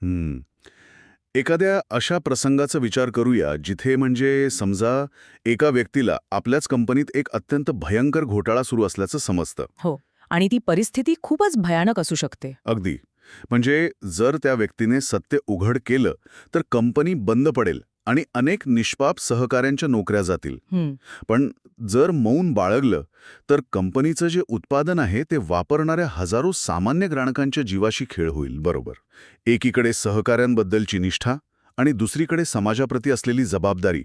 हं. एखाद्या अशा प्रसंगाचा विचार करूया जिथे म्हणजे समजा एका व्यक्तीला आपल्याच कंपनीत एक अत्यंत भयंकर घोटाळा सुरू असल्याचं समजतं. हो. आणि ती परिस्थिती खूपच भयानक असू शकते. अगदी. म्हणजे जर त्या व्यक्तीने सत्य उघड केलं तर कंपनी बंद पडेल आणि अनेक निष्पाप सहकाऱ्यांच्या नोकऱ्या जातील. हं. पण जर मौन बाळगलं तर कंपनीचं जे उत्पादन आहे ते वापरणाऱ्या हजारो सामान्य ग्राहकांच्या जीवाशी खेळ होईल. बरोबर. एकीकडे सहकाऱ्यांबद्दलची निष्ठा आणि दुसरीकडे समाजाप्रती असलेली जबाबदारी.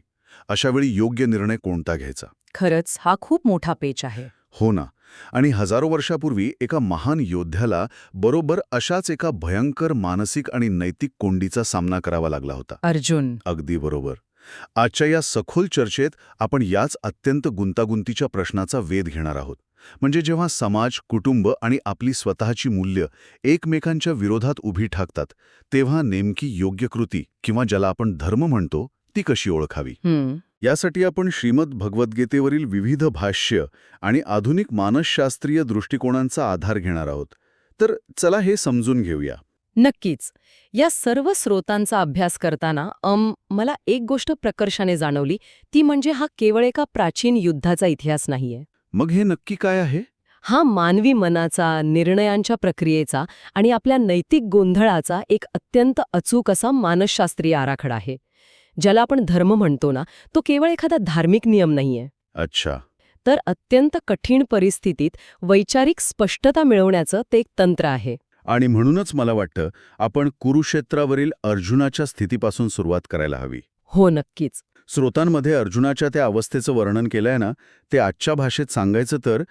अशावेळी योग्य निर्णय कोणता घ्यायचा? खरंच हा खूप मोठा पेच आहे. हो ना. आणि हजारो वर्षापूर्वी एका महान योद्ध्याला बरोबर अशाच एका भयंकर मानसिक आणि नैतिक कोंडीचा सामना करावा लागला होता. अर्जुन. अगदी बरोबर. आजच्या या सखोल चर्चेत आपण याच अत्यंत गुंतागुंतीच्या प्रश्नाचा वेध घेणार आहोत. म्हणजे जेव्हा समाज, कुटुंब आणि आपली स्वतःची मूल्य एकमेकांच्या विरोधात उभी ठाकतात, तेव्हा नेमकी योग्य कृती किंवा ज्याला आपण धर्म म्हणतो, ती कशी ओळखावी? हं. यासाठी आपण श्रीमद भगवद्गीतेवरील विविध भाष्य आणि आधुनिक मानसशास्त्रीय दृष्टिकोनांचा आधार घेणार आहोत. तर चला हे समजून घेऊया. नक्कीच. या सर्व स्रोतांचा अभ्यास करताना मला एक गोष्ट प्रकर्षाने जाणवली, ती म्हणजे हा केवळ एका प्राचीन युद्धाचा इतिहास नाहीये. मग हे नक्की काय आहे? हा मानवी मनाचा, निर्णयांच्या प्रक्रियेचा आणि आपल्या नैतिक गोंधळाचा एक अत्यंत अचूक असा मानसशास्त्रीय आराखडा आहे. ज्याला आपण धर्म म्हणतो ना, तो केवळ एखादा धार्मिक नियम नाहीये. अच्छा. तर अत्यंत कठीण परिस्थितीत वैचारिक स्पष्टता मिळवण्याचं ते एक तंत्र आहे. आणि म्हणूनच मला वाटतं आपण कुरुक्षेत्रावरील अर्जुनाच्या स्थितीपासून सुरुवात करायला हवी. हो, नक्कीच. स्रोतांमध्ये अर्जुनाच्या त्या अवस्थेचं वर्णन केलंय ना, ते आजच्या भाषेत सांगायचं तर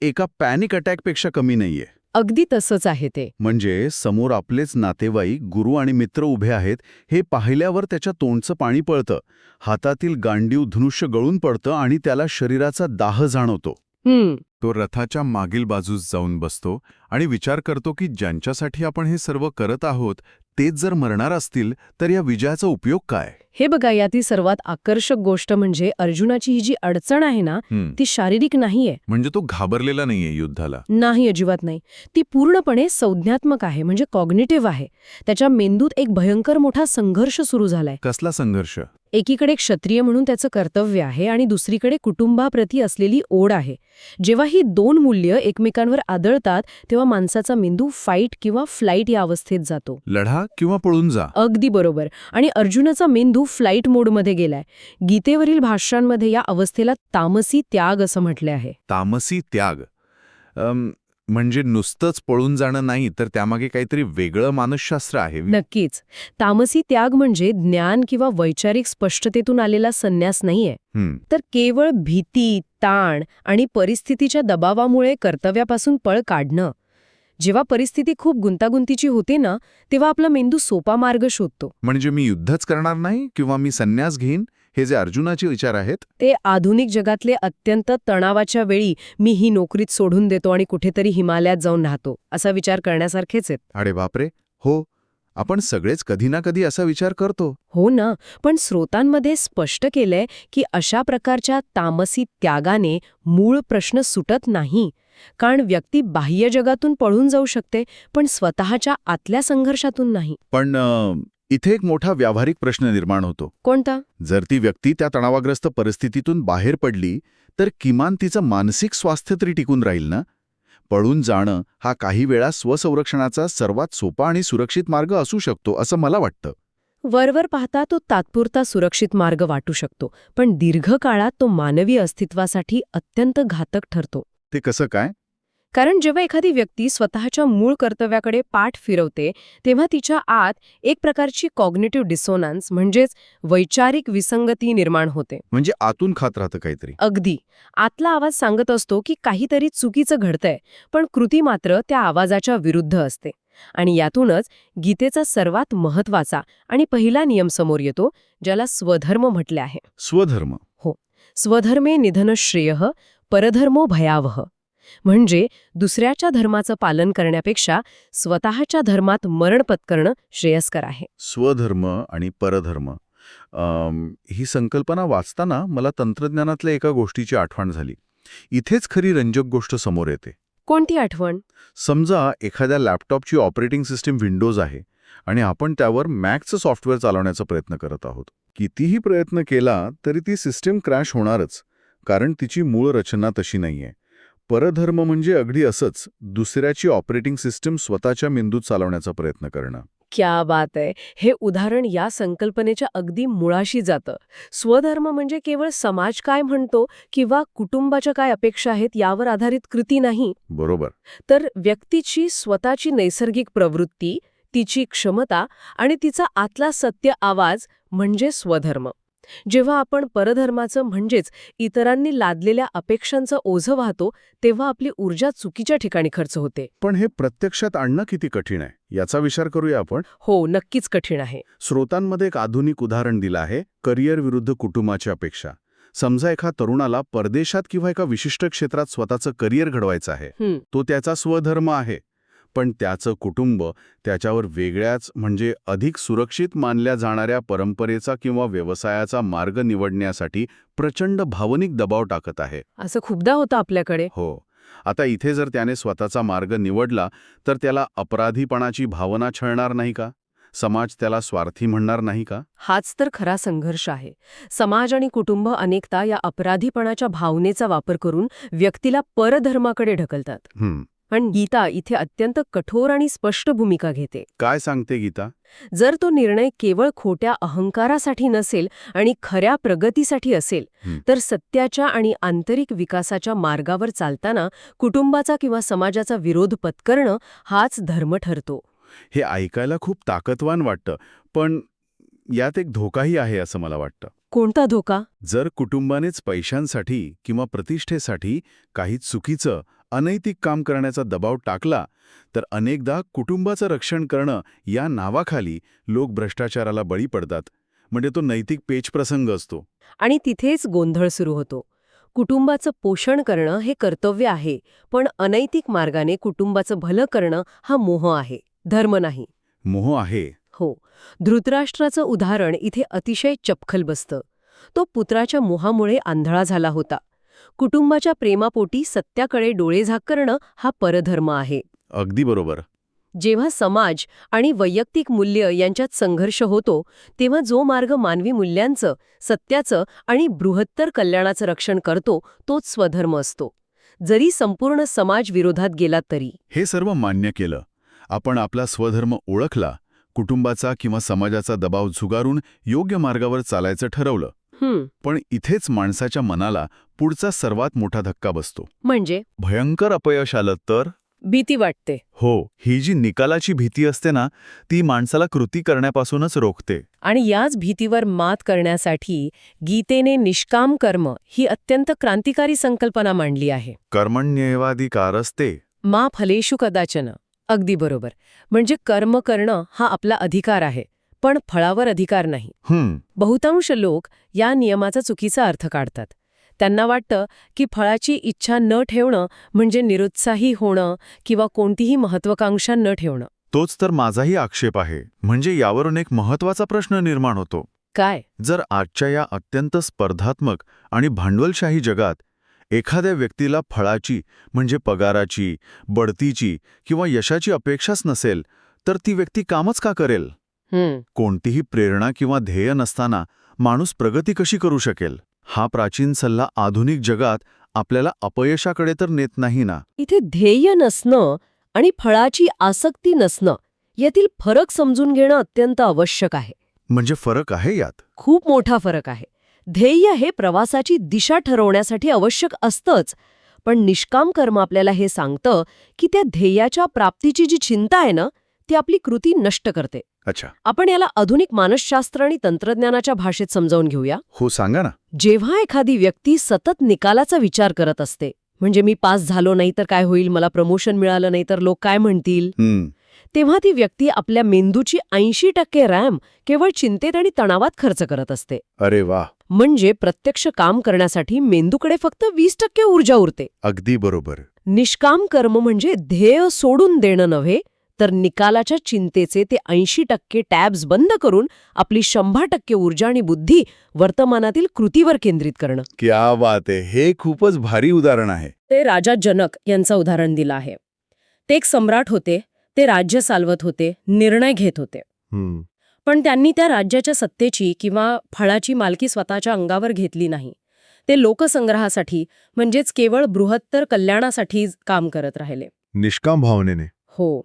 एका पॅनिक अटॅकपेक्षा कमी नाहीये. अगदी तसंच आहे ते. म्हणजे समोर आपलेच नातेवाईक, गुरु आणि मित्र उभे आहेत हे पाहिल्यावर त्याच्या तोंडचं पाणी पळतं, हातातील गांडीव धनुष्य गळून पडतं आणि त्याला शरीराचा दाह जाणवतो. हं. तो रथाच्या मागील बाजूस जाऊन बसतो आणि विचार करतो की ज्यांच्यासाठी आपण हे सर्व करत आहोत तेच जर मरणार असतील तर या विजयाचा उपयोग काय? हे बघा, यातील सर्वात आकर्षक गोष्ट म्हणजे अर्जुनाची ही जी अडचण आहे ना, ती शारीरिक नाहीये. म्हणजे तो घाबरलेला नाहीये युद्धाला. नाही, अजिबात नाही. ती पूर्णपणे संज्ञात्मक आहे, म्हणजे कॉग्निटिव्ह आहे. त्याच्या मेंदूत एक भयंकर मोठा संघर्ष सुरू झालाय. कसला संघर्ष? एकीकडे क्षत्रिय म्हणून त्याचं कर्तव्य आहे आणि दुसरीकडे कुटुंबाप्रती असलेली ओढ आहे. जेव्हा ही दोन मूल्य एकमेकांवर आदळतात तेव्हा माणसाचा मेंदू फाईट किंवा फ्लाईट या अवस्थेत जातो. लढा किंवा पळून जा. अगदी बरोबर. आणि अर्जुनाचा मेंदू फ्लाईट मोडमध्ये गेलाय. गीतेवरील भाष्यांमध्ये या अवस्थेला तामसी त्याग असं म्हटले आहे. तामसी त्याग. म्हणजे नुसतंच पळून जाणं नाही तर त्यामागे काहीतरी वेगळं मानसशास्त्र आहे. नक्कीच. तामसी त्याग म्हणजे ज्ञान किंवा वैचारिक स्पष्टतेतून आलेला संन्यास नाहीये, तर केवळ भीती, ताण आणि परिस्थितीच्या दबावामुळे कर्तव्यापासून पळ काढणं. जेव्हा परिस्थिती खूप गुंतागुंतीची होते ना, तेव्हा आपला मेंदू सोपा मार्ग शोधतो. म्हणजे मी युद्धच करणार नाही किंवा मी संन्यास घेईन, हे जे अर्जुनाचे विचार आहेत ते आधुनिक जगातले अत्यंत तणावाच्या वेळी मी ही नोकरीत सोडून देतो आणि कुठेतरी हिमालयात जाऊन राहतो असा विचार करण्यासारखेच आहेत. अरे बापरे. हो, आपण सगळेच कधी ना कधी असा विचार करतो. हो ना, पण स्रोतांमध्ये स्पष्ट केलंय की अशा प्रकारच्या तामसी त्यागाने मूळ प्रश्न सुटत नाही. कारण व्यक्ती बाह्य जगातून पळून जाऊ शकते, पण स्वतःच्या आतल्या संघर्षातून नाही. पण इथे एक मोठा व्यावहारिक प्रश्न निर्माण होतो. कोणता? जर ती व्यक्ती त्या तणावाग्रस्त परिस्थितीतून बाहेर पडली तर किमान तिचं मानसिक स्वास्थ्य तरी टिकून राहील ना? पळून जाणं हा काही वेळा स्वसंरक्षणाचा सर्वात सोपा आणि सुरक्षित मार्ग असू शकतो असं मला वाटतं. वरवर पाहता तो तात्पुरता सुरक्षित मार्ग वाटू शकतो, पण दीर्घकाळात तो मानवी अस्तित्वासाठी अत्यंत घातक ठरतो. ते कसं काय? कारण जेव्हा एखादी व्यक्ती स्वतःच्या मूळ कर्तव्याकडे पाठ फिरवते तेव्हा तिच्या आत एक प्रकारची कॉग्निटिव्ह डिसोनन्स म्हणजेच वैचारिक विसंगती निर्माण होते. म्हणजे आतून खात राहतं काहीतरी. अगदी. आतला आवाज सांगत असतो की काहीतरी चुकीचं घडतंय, पण कृती मात्र त्या आवाजाच्या विरुद्ध असते. आणि यातूनच गीतेचा सर्वात महत्वाचा आणि पहिला नियम समोर येतो, ज्याला स्वधर्म म्हटले आहे. स्वधर्म. हो. स्वधर्मे निधन श्रेयः परधर्मो भयावह. म्हणजे दुसऱ्याच्या धर्माचं पालन करण्यापेक्षा स्वतःच्या धर्मात मरण पत्करणं श्रेयस्कर आहे. स्वधर्म आणि परधर्म ही संकल्पना वाचताना मला तंत्रज्ञानातल्या एका गोष्टीची आठवण झाली. इथेच खरी रंजक गोष्ट समोर येते. कोणती आठवण? समजा एखाद्या लॅपटॉपची ऑपरेटिंग सिस्टीम विंडोज आहे आणि आपण त्यावर मॅकचं सॉफ्टवेअर चालवण्याचा प्रयत्न करत आहोत. कितीही प्रयत्न केला तरी ती सिस्टीम क्रॅश होणारच, कारण तिची मूळ रचना तशी नाहीये. परधर्म म्हणजे अगदी असंच, दुसऱ्याची ऑपरेटिंग सिस्टीम स्वतःच्या मेंदूत चालवण्याचा प्रयत्न करणं. क्या बात आहे. हे उदाहरण या संकल्पनेच्या अगदी मुळाशी जातं. स्वधर्म म्हणजे केवळ समाज काय म्हणतो किंवा कुटुंबाच्या काय अपेक्षा आहेत यावर आधारित कृती नाही, बरोबर. तर व्यक्तीची स्वतःची नैसर्गिक प्रवृत्ती, तिची क्षमता आणि तिचा आतला सत्य आवाज म्हणजे स्वधर्म. जेव्हा आपण परधर्माचं म्हणजेच इतरांनी लादलेल्या अपेक्षांचं ओझं वाहतो तेव्हा आपली ऊर्जा चुकीच्या ठिकाणी खर्च होते. पण हे प्रत्यक्षात आणणं किती कठीण आहे याचा विचार करूया आपण. हो, नक्कीच कठीण आहे. स्रोतांमध्ये एक आधुनिक उदाहरण दिलं आहे, करिअर विरुद्ध कुटुंबाची अपेक्षा. समजा एका तरुणाला परदेशात किंवा एका विशिष्ट क्षेत्रात स्वतःचं करिअर घडवायचं आहे. तो त्याचा स्वधर्म आहे. पण त्याचं कुटुंब त्याच्यावर वेगळ्याच म्हणजे अधिक सुरक्षित मानल्या जाणाऱ्या परंपरेचा किंवा व्यवसायाचा मार्ग निवडण्यासाठी प्रचंड भावनिक दबाव टाकत आहे. असं खूपदा होतं आपल्याकडे. हो. आता इथे जर त्याने स्वतःचा मार्ग निवडला तर त्याला अपराधीपणाची भावना छळणार नाही का? समाज त्याला स्वार्थी म्हणणार नाही का? हाच तर खरा संघर्ष आहे. समाज आणि कुटुंब अनेकदा या अपराधीपणाच्या भावनेचा वापर करून व्यक्तीला परधर्माकडे ढकलतात. पण गीता इथे अत्यंत कठोर आणि स्पष्ट भूमिका घेते. काय सांगते गीता? जर तो निर्णय केवळ खोट्या अहंकारासाठी नसेल आणि खऱ्या प्रगतीसाठी असेल, तर सत्याच्या आणि आंतरिक विकासाच्या मार्गावर चालताना कुटुंबाचा किंवा समाजाचा विरोध पत्करणं हाच धर्म ठरतो. हे ऐकायला खूप ताकदवान वाटतं, पण यात एक धोकाही आहे असं मला वाटतं. कोणता धोका? जर कुटुंबानेच पैशांसाठी किंवा प्रतिष्ठेसाठी काही चुकीचं अनैतिक काम करण्याचा दबाव टाकला तर अनेकदा कुटुंबाचं रक्षण करणं या नावाखाली लोक भ्रष्टाचाराला बळी पडतात. म्हणजे तो नैतिक पेचप्रसंग असतो. आणि तिथेच गोंधळ सुरू होतो. कुटुंबाचं पोषण करणं हे कर्तव्य आहे, पण अनैतिक मार्गाने कुटुंबाचं भलं करणं हा मोह आहे, धर्म नाही. मोह आहे. हो. धृतराष्ट्राचं उदाहरण इथे अतिशय चपखल बसतं. तो पुत्राच्या मोहामुळे आंधळा झाला होता. कुटुंबाच्या प्रेमापोटी सत्याकडे डोळेझाक करणं हा परधर्म आहे. अगदी बरोबर. जेव्हा समाज आणि वैयक्तिक मूल्य यांच्यात संघर्ष होतो तेव्हा जो मार्ग मानवी मूल्यांचं, सत्याचं आणि बृहत्तर कल्याणाचं रक्षण करतो तोच स्वधर्म असतो, जरी संपूर्ण समाज विरोधात गेला तरी. हे सर्व मान्य केलं, आपण आपला स्वधर्म ओळखला, कुटुंबाचा किंवा समाजाचा दबाव झुगारून योग्य मार्गावर चालायचं ठरवलं. पण इथेच माणसाच्या मनाला पुढचा सर्वात मोठा धक्का बसतो. म्हणजे भयंकर अपयश आलं तर? भीती वाटते. हो, ही जी निकालाची भीती असते ना, ती माणसाला कृती करण्यापासूनच रोखते. आणि याच भीतीवर मात करण्यासाठी गीतेने निष्काम कर्म ही अत्यंत क्रांतिकारी संकल्पना मांडली आहे. कर्मण्येवाधिकारस्ते मा फलेषु कदाचन. अगदी बरोबर. म्हणजे कर्म करणं हा आपला अधिकार आहे, पण फळावर अधिकार नाही. बहुतांश लोक या नियमाचा चुकीचा अर्थ काढतात. त्यांना वाटतं की फळाची इच्छा न ठेवणं म्हणजे निरुत्साही होणं किंवा कोणतीही महत्वाकांक्षा न ठेवणं. तोच तर माझाही आक्षेप आहे. म्हणजे यावरून एक महत्वाचा प्रश्न निर्माण होतो. काय? जर आजच्या या अत्यंत स्पर्धात्मक आणि भांडवलशाही जगात एखाद्या व्यक्तीला फळाची म्हणजे पगाराची, बढतीची किंवा यशाची अपेक्षाच नसेल, तर ती व्यक्ती कामच का करेल? कोणतीही प्रेरणा किंवा ध्येय नसताना माणूस प्रगती कशी करू शकेल? हा प्राचीन सल्ला आधुनिक जगात आपल्याला अपयशाकडे तर नेत नाही ना. इथे ध्येय नसणं आणि फळाची आसक्ती नसणं यातील फरक समजून घेणं अत्यंत आवश्यक आहे. म्हणजे फरक आहे यात? खूप मोठा फरक आहे. ध्येय हे प्रवासाची दिशा ठरवण्यासाठी आवश्यक असतंच, पण निष्काम कर्म आपल्याला हे सांगतं की त्या ध्येयाच्या प्राप्तीची जी चिंता आहे ना, ती आपली कृती नष्ट करते. अच्छा. आपण याला आधुनिक मानसशास्त्र आणि तंत्रज्ञानाच्या भाषेत समजावून घेऊया. हो, सांगा ना. जेव्हा एखादी व्यक्ती सतत निकालाचा विचार करत असते, म्हणजे मी पास झालो नाही तर काय होईल, मला प्रमोशन मिळालं नाही तर लोक काय म्हणतील, तेव्हा ती व्यक्ती आपल्या मेंदूची 80% रॅम केवळ चिंतेत आणि तणावात खर्च करत असते. अरे वा. म्हणजे प्रत्यक्ष काम करण्यासाठी मेंदूकडे फक्त 20% ऊर्जा उरते. अगदी बरोबर. निष्काम कर्म म्हणजे ध्येय सोडून देणं नव्हे, तर निकालाच्या चिंतेचे ते 80% टॅब्स बंद करून आपली 100% ऊर्जा आणि बुद्धी वर्तमानातील कृतीवर केंद्रित करणं. क्या बात आहे. हे खूपच भारी उदाहरण आहे. ते राजा जनक यांचं उदाहरण दिलं आहे. ते एक सम्राट होते. ते राज्य चालवत होते, निर्णय घेत होते. पण त्यांनी त्या राज्याच्या सत्तेची किंवा फळाची मालकी स्वतःच्या अंगावर घेतली नाही. ते लोकसंग्रहासाठी म्हणजेच केवळ बृहत्तर कल्याणासाठी काम करत राहिले. निष्काम भावनेने. हो.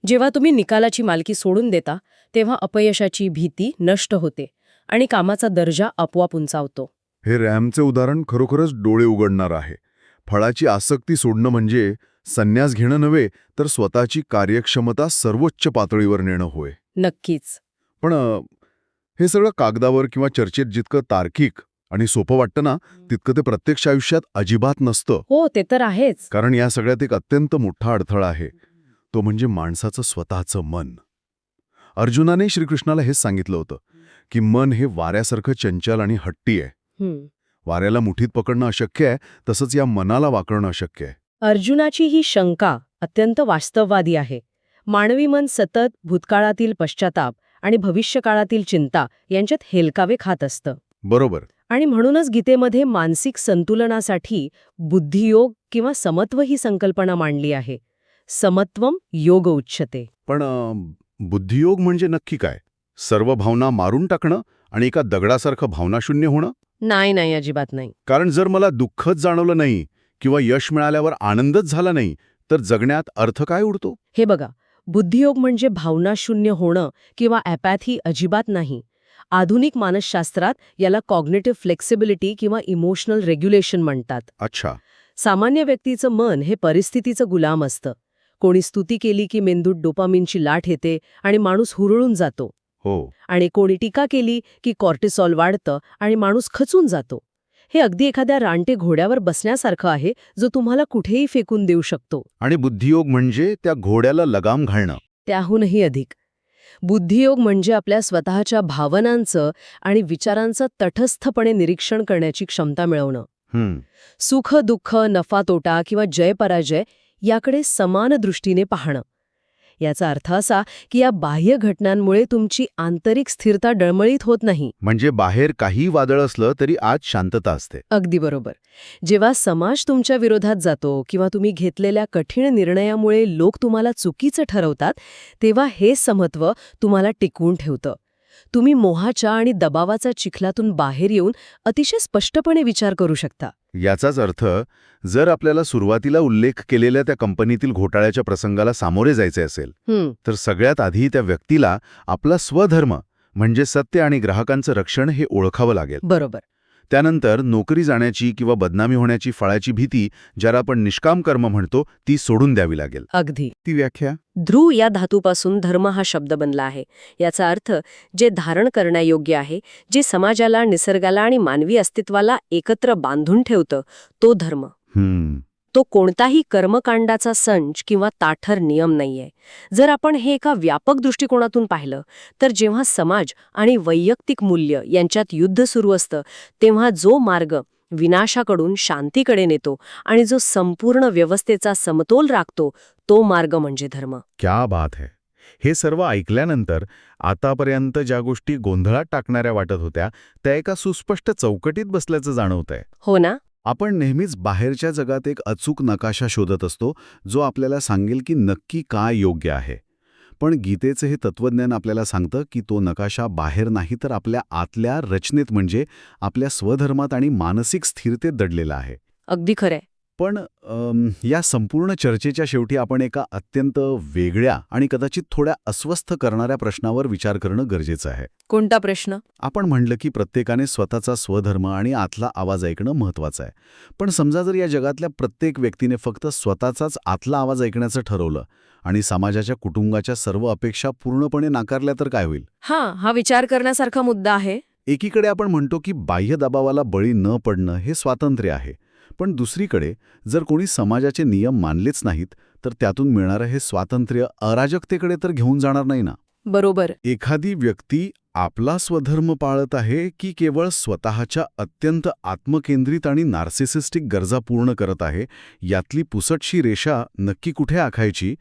जेव्हा तुम्ही निकालाची मालकी सोडून देता तेव्हा अपयशाची भीती नष्ट होते आणि कामाचा दर्जा आपोआप उंचावतो. हे रॅमचे उदाहरण खरोखरच डोळे उघडणार आहे. फळाची आसक्ती सोडणं म्हणजे संन्यास घेणं नव्हे, तर स्वतःची कार्यक्षमता सर्वोच्च पातळीवर नेणं होय. नक्कीच. पण हे सगळं कागदावर किंवा चर्चेत जितकं तार्किक आणि सोपं वाटतं ना, तितकं ते प्रत्यक्ष आयुष्यात अजिबात नसतं. हो, ते तर आहेच. कारण या सगळ्यात एक अत्यंत मोठा अडथळा आहे, तो म्हणजे माणसाचं स्वतःचं मन. अर्जुनाने श्रीकृष्णाला हेच सांगितलं होतं की मन हे वाऱ्यासारखं चंचल आणि हट्टी आहे. वाऱ्याला मुठीत पकडणं अशक्य आहे, तसंच या मनाला वाकणं अशक्य आहे. अर्जुनाची ही शंका अत्यंत वास्तववादी आहे. मानवी मन सतत भूतकाळातील पश्चाताप आणि भविष्यकाळातील चिंता यांच्यात हेलकावे खात असतं. बरोबर. आणि म्हणूनच गीतेमध्ये मानसिक संतुलनासाठी बुद्धियोग किंवा समत्व ही संकल्पना मांडली आहे. समत्वम योग उच्यते. पण बुद्धियोग म्हणजे नक्की काय? सर्व भावना मारून टाकणं आणि एका दगडासारखं भावनाशून्य होणं? नाही, अजिबात नाही. कारण जर मला दुःखच जाणवलं नाही किंवा यश मिळाल्यावर आनंदच झाला नाही, तर जगण्यात अर्थ काय उरतो? हे बघा, बुद्धियोग म्हणजे भावनाशून्य होणं किंवा ॲपॅथी अजिबात नाही. आधुनिक मानसशास्त्रात याला कॉग्निटिव्ह फ्लेक्सिबिलिटी किंवा इमोशनल रेग्युलेशन म्हणतात. अच्छा. सामान्य व्यक्तीचं मन हे परिस्थितीचं गुलाम असतं. कोणी स्तुती केली की मेंदूत डोपामिनची लाट येते आणि माणूस हुरळून जातो. हो. आणि कोणी टीका केली की कॉर्टिसॉल वाढतं आणि माणूस खचून जातो. हे अगदी एखाद्या रानटे घोड्यावर बसण्यासारखं आहे, जो तुम्हाला कुठेही फेकून देऊ शकतो. आणि बुद्धियोग म्हणजे त्या घोड्याला लगाम घालणं. त्याहूनही अधिक. बुद्धियोग म्हणजे आपल्या स्वतःच्या भावनांचं आणि विचारांचं तटस्थपणे निरीक्षण करण्याची क्षमता मिळवणं. सुख दुःख, नफा तोटा किंवा जय पराजय याकडे समान दृष्टीने पाहणं. याचा अर्थ असा की या बाह्य घटनांमुळे तुमची आंतरिक स्थिरता डळमळीत होत नाही. म्हणजे बाहेर काही वादळ असलं तरी आत शांतता असते. अगदी बरोबर. जेव्हा समाज तुमच्या विरोधात जातो किंवा तुम्ही घेतलेल्या कठीण निर्णयामुळे लोक तुम्हाला चुकीचं ठरवतात, तेव्हा हे समत्व तुम्हाला टिकवून ठेवतं. तुम्ही मोहाच्या आणि दबावाचा चिखलातून बाहेर येऊन अतिशय स्पष्टपणे विचार करू शकता. याचाच अर्थ, जर आपल्याला सुरुवातीला उल्लेख केलेल्या त्या कंपनीतील घोटाळ्याच्या प्रसंगाला सामोरे जायचे असेल, तर सगळ्यात आधी त्या व्यक्तीला आपला स्वधर्म म्हणजे सत्य आणि ग्राहकांचं रक्षण हे ओळखावं लागेल. बरोबर. त्यानंतर नोकरी जाण्याची किंवा बदनामी होण्याची फळाची भीती, ज्याला आपण निष्काम कर्म म्हणतो, ती सोडून द्यावी लागेल. अगदी. ती व्याख्या? ध्रुव या धातूपासून धर्म हा शब्द बनला आहे. याचा अर्थ जे धारण करण्यायोग्य आहे, जे समाजाला, निसर्गाला आणि मानवी अस्तित्वाला एकत्र बांधून ठेवतं, तो धर्म. तो कोणताही कर्मकांडाचा संच किंवा ताठर नियम नाहीये. जर आपण हे एका व्यापक दृष्टिकोनातून पाहिलं, तर जेव्हा समाज आणि वैयक्तिक मूल्य यांच्यात युद्ध सुरू असतं, तेव्हा जो मार्ग विनाशाकडून शांतीकडे नेतो आणि जो संपूर्ण व्यवस्थेचा समतोल राखतो, तो मार्ग म्हणजे धर्म. क्या बात है. हे सर्व ऐकल्यानंतर आतापर्यंत ज्या गोष्टी गोंधळात टाकणाऱ्या वाटत होत्या, त्या एका सुस्पष्ट चौकटीत बसल्याचं जाणवतंय. हो ना? आपण नेहमीच बाहेरच्या जगात एक अचूक नकाशा शोधत असतो, जो आपल्याला सांगेल की नक्की काय योग्य आहे. पण गीतेचं हे तत्वज्ञान आपल्याला सांगतं की तो नकाशा बाहेर नाही, तर आपल्या आतल्या रचनेत म्हणजे आपल्या स्वधर्मात आणि मानसिक स्थिरतेत दडलेला आहे. अगदी खरंय. पण या संपूर्ण चर्चेच्या शेवटी आपण एका अत्यंत वेगळ्या आणि कदाचित थोड्या अस्वस्थ करणाऱ्या प्रश्नावर विचार करणं गरजेचं आहे. कोणता प्रश्न? आपण म्हणलं की प्रत्येकाने स्वतःचा स्वधर्म आणि आतला आवाज ऐकणं महत्त्वाचं आहे. पण समजा जर या जगातल्या प्रत्येक व्यक्तीने फक्त स्वतःचाच आतला आवाज ऐकण्याचं ठरवलं आणि समाजाच्या, कुटुंबाच्या सर्व अपेक्षा पूर्णपणे नाकारल्या, तर काय होईल? हा विचार करण्यासारखा मुद्दा आहे. एकीकडे आपण म्हणतो की बाह्य दबावाला बळी न पडणं हे स्वातंत्र्य आहे. पण दुसरीकडे जर कोणी समाजाचे नियम मानलेच नाहीत, तर त्यातून मिळणारं हे स्वातंत्र्य अराजकतेकडे तर घेऊन जाणार नाही ना. बरोबर. एखादी व्यक्ती आपला स्वधर्म पाळत आहे की केवळ स्वतःच्या अत्यंत आत्मकेंद्रित आणि नार्सिसिस्टिक गरजा पूर्ण करत आहे, यातली पुसटशी रेषा नक्की कुठे आखायची?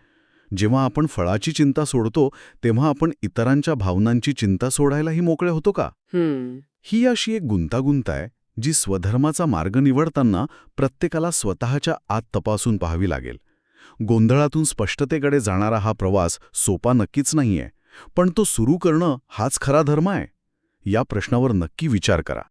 जेव्हा आपण फळाची चिंता सोडतो, तेव्हा आपण इतरांच्या भावनांची चिंता सोडायलाही मोकळे होतो का? ही अशी एक गुंतागुंत आहे, जी स्वधर्माचा मार्ग निवडताना प्रत्येकाला स्वतःच्या आत तपासून पाहावी लागेल. गोंधळातून स्पष्टतेकडे जाणारा हा प्रवास सोपा नक्कीच नाहीये, पण तो सुरू करणं हाच खरा धर्म आहे? या प्रश्नावर नक्की विचार करा.